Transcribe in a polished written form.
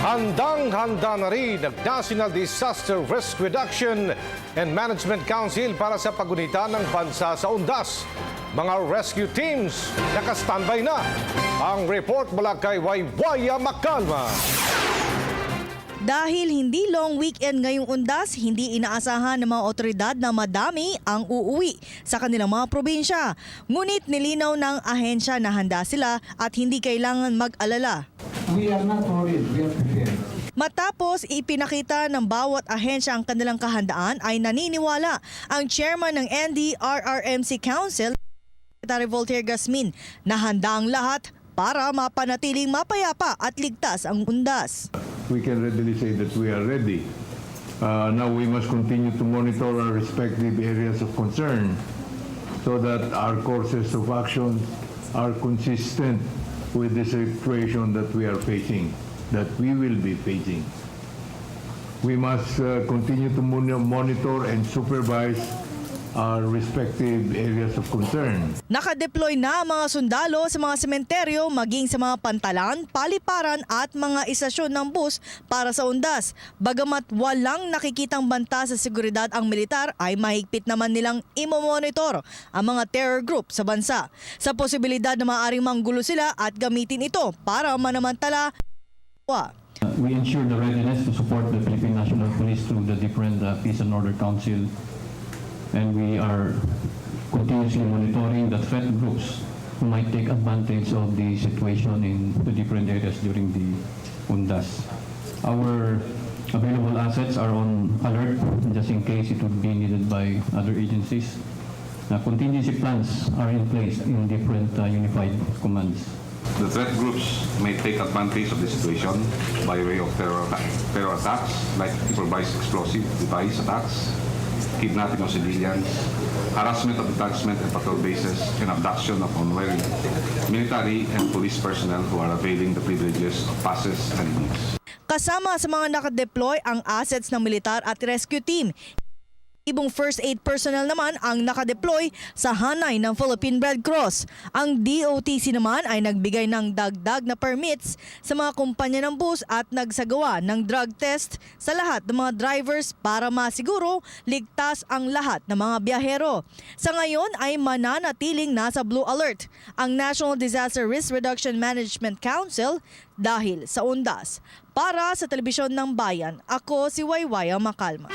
Handang-handa na rin ang National Disaster Risk Reduction and Management Council para sa pagunita ng bansa sa undas. Mga rescue teams nakastandby na. Ang report mula kay Waywaya Macalma. Dahil hindi long weekend ngayong undas, hindi inaasahan ng mga otoridad na madami ang uuwi sa kanilang mga probinsya. Ngunit nilinaw ng ahensya na handa sila at hindi kailangan mag-alala. We are not worried, we are prepared. Matapos ipinakita ng bawat ahensya ang kanilang kahandaan ay naniniwala ang chairman ng NDRRMC Council, Secretary Voltaire Gasmin, na handa ang lahat para mapanatiling mapayapa at ligtas ang undas. We can readily say that we are ready. Now we must continue to monitor our respective areas of concern so that our courses of action are consistent with the situation that we are facing, that we will be facing. We must continue to monitor and supervise our respective areas of concern. Nakadeploy na ang mga sundalo sa mga sementeryo maging sa mga pantalan, paliparan at mga istasyon ng bus para sa undas. Bagamat walang nakikitang banta sa seguridad ang militar ay mahigpit naman nilang imomonitor ang mga terror group sa bansa. Sa posibilidad na maaaring manggulo sila at gamitin ito para manamantala. We ensure the readiness to support the Philippine National Police through the different Peace and Order Council, and we are continuously monitoring the threat groups who might take advantage of the situation in the different areas during the UNDAS. Our available assets are on alert just in case it would be needed by other agencies. Contingency plans are in place in different unified commands. The threat groups may take advantage of the situation by way of terror attacks, like improvised explosive device attacks, kidnapping of civilians, harassment of detachment and patrol bases, and abduction of unwary military and police personnel who are availing the privileges of passes and leaves. Kasama sa mga nakadeploy ang assets ng militar at rescue team. Ibang first aid personnel naman ang nakadeploy sa hanay ng Philippine Red Cross. Ang DOTC naman ay nagbigay ng dagdag na permits sa mga kumpanya ng bus at nagsagawa ng drug test sa lahat ng mga drivers para masiguro ligtas ang lahat ng mga biyahero. Sa ngayon ay mananatiling nasa blue alert ang National Disaster Risk Reduction Management Council dahil sa undas. Para sa Telebisyon ng Bayan, ako si Waywaya Macalma.